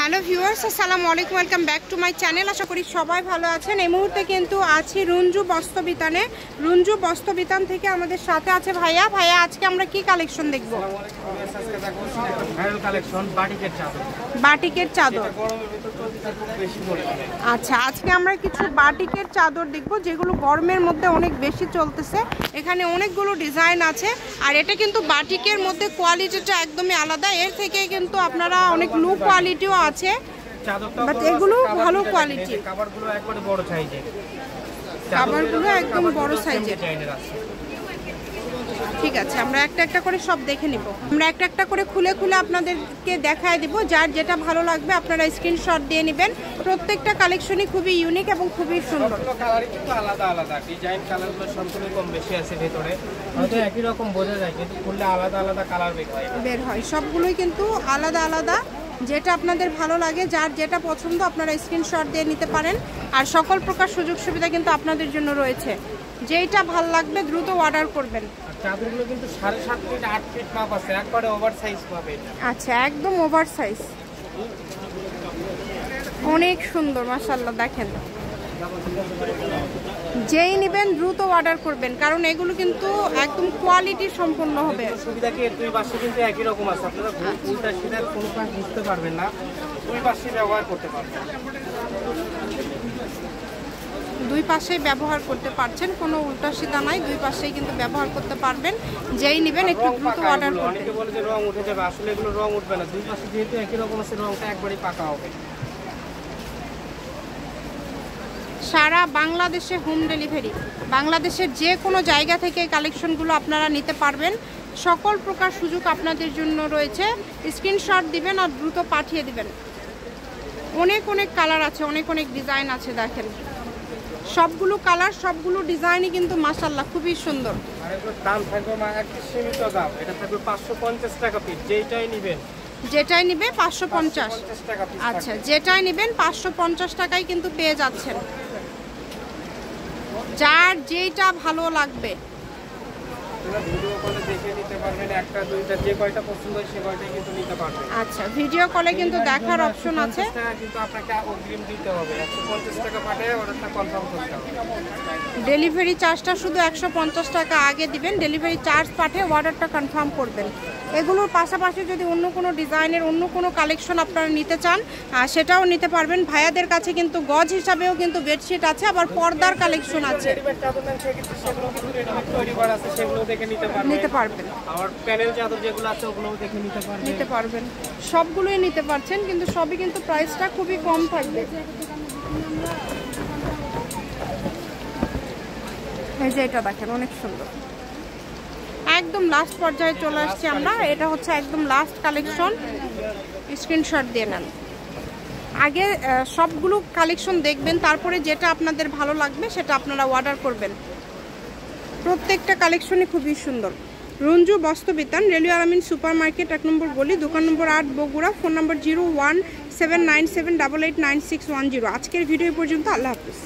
Hello viewers, আসসালামু আলাইকুম, welcome back to my channel. আশা করি সবাই ভালো আছেন। এই মুহূর্তে কিন্তু আছি রঞ্জু বস্ত্রবিতানে। রঞ্জু বস্ত্রবিতান থেকে আমাদের সাথে আছে ভাইয়া। ভাইয়া, আজকে আমরা কি কালেকশন দেখব? বাটিকের চাদর। আচ্ছা, আজকে আমরা কিছু বাটিকের চাদর দেখব যেগুলো গরমের মধ্যে অনেক বেশি চলতেছে। এখানে অনেকগুলো ডিজাইন আছে, আর এটা কিন্তু বাটিকের মধ্যে কোয়ালিটিটা একদমই আলাদা। এর থেকে কিন্তু আপনারা অনেক লো কোয়ালিটিও আছে, বাট এগুলো ভালো কোয়ালিটি। কাভারগুলো একবারে বড় সাইজের, কাভারগুলো একদম বড় সাইজের। ঠিক আছে, আমরা একটা একটা করে সব দেখে নিব। আমরা একটা একটা করে খুলে খুলে আপনাদেরকে দেখায় দিব। যার যেটা ভালো লাগবে আপনারা স্ক্রিনশট দিয়ে নেবেন। প্রত্যেকটা কালেকশনই খুবই ইউনিক এবং খুবই সুন্দর। কালারই কিন্তু আলাদা আলাদা, ডিজাইন কালারগুলো সম্পূর্ণ কম বেশি আছে ভিতরে, হয়তো একই রকম বোঝা যায় কিন্তু খুললে আলাদা আলাদা কালার বের হয়। সবগুলোই কিন্তু আলাদা আলাদা। যেটা আপনাদের ভালো লাগে, যার যেটা পছন্দ আপনারা স্ক্রিনশট দিয়ে নিতে পারেন। আর সকল প্রকার সুযোগ সুবিধা কিন্তু আপনাদের জন্য রয়েছে। যেইটা ভালো লাগবে দ্রুত অর্ডার করবেন। চাদরগুলো কিন্তু 7.5 ফিট 8 ফিট মাপ আছে, একবারে ওভার সাইজ পাবে। আচ্ছা, একদম ওভার সাইজ, অনেক সুন্দর মাশাআল্লাহ। দেখেন, যেই নেবেন দ্রুত অর্ডার করবেন, কারণ এগুলো কিন্তু একদম কোয়ালিটি সম্পন্ন হবে। সুবিধা কি দুই পাশে কিন্তু একই রকম আছে, আপনারা উল্টা সিধা কোনো কাজ বুঝতে পারবেন না, দুই পাশে ব্যবহার করতে পারবেন। দুই পাশেই ব্যবহার করতে পারছেন, কোনো উল্টা সিধা নাই, দুই পাশেই কিন্তু ব্যবহার করতে পারবেন। যেই নেবেন একটু দ্রুত অর্ডার করবেন। অনেকে বলে যে রং উঠে যাবে, আসলে এগুলো রং উঠবে না, দুই পাশে যেহেতু একই রকম আছে রংটা একবারই পাকা হবে। সারা বাংলাদেশে হোম ডেলিভারি, বাংলাদেশের যে কোনো জায়গা থেকে এই কালেকশনগুলো আপনারা নিতে পারবেন। সকল প্রকার সুযোগ আপনাদের জন্য রয়েছে। স্ক্রিনশট দিবেন আর দ্রুত পাঠিয়ে দিবেন। অনেক অনেক কালার আছে, অনেক অনেক ডিজাইন আছে। দেখেন, সবগুলো কালার সবগুলো ডিজাইনই কিন্তু মাশাআল্লাহ খুবই সুন্দর। আর এগুলোর দাম থাকবে একটা সীমিত দাম, এটা থাকবে 550 টাকা পিস। যেটাই নেবেন 550 টাকা পিস। আচ্ছা, যেটাই নেবেন 550 টাকায় কিন্তু পেয়ে যাচ্ছেন। যার যেটা ভালো লাগবে ভিডিও কলে দেখে নিতে পারবেন, একটা দুইটা যে কয়টা পছন্দ হয় সে কয়টাই কিন্তু নিতে পারবেন। আচ্ছা, ভিডিও কলে কিন্তু দেখার অপশন আছে, কিন্তু আপনাকে অগ্রিম দিতে হবে। 150 টাকা পাঠিয়ে অর্ডারটা কনফার্ম করতে হবে। ডেলিভারি চার্জটা শুধু 150 টাকা আগে দিবেন, ডেলিভারি চার্জ পাঠিয়ে অর্ডারটা কনফার্ম করবেন। এগুলোর পাশাপাশি যদি অন্য কোনো ডিজাইনের অন্য কোনো কালেকশন আপনারা নিতে চান সেটাও নিতে পারবেন। ভাইয়াদের কাছে কিন্তু গজ হিসাবেও কিন্তু বেডশিট আছে, আবার পর্দার কালেকশন আছে, নিতে পারবেন। আর প্যানেল চাদর যেগুলো আছে ওগুলোও দেখে নিতে পারবেন। সবগুলোই নিতে পারছেন, কিন্তু সবই কিন্তু প্রাইসটা খুবই কম থাকবে। এই যে এটা দেখেন, অনেক সুন্দর। একদম লাস্ট পর্যায়ে চলে আসছি আমরা। এটা হচ্ছে একদম লাস্ট কালেকশন। স্ক্রিনশট দিয়ে নেন। আগে সবগুলো কালেকশন দেখবেন, তারপরে যেটা আপনাদের ভালো লাগবে সেটা আপনারা অর্ডার করবেন। প্রত্যেকটা কালেকশনই খুবই সুন্দর। রঞ্জু বস্ত্রবিতান, রেলওয়ে আলামিন সুপার মার্কেট, 1 নম্বর গলি, দোকান নম্বর 8, বগুড়া। ফোন নম্বর 01797889610। আজকের ভিডিও পর্যন্ত। আল্লাহ হাফিজ।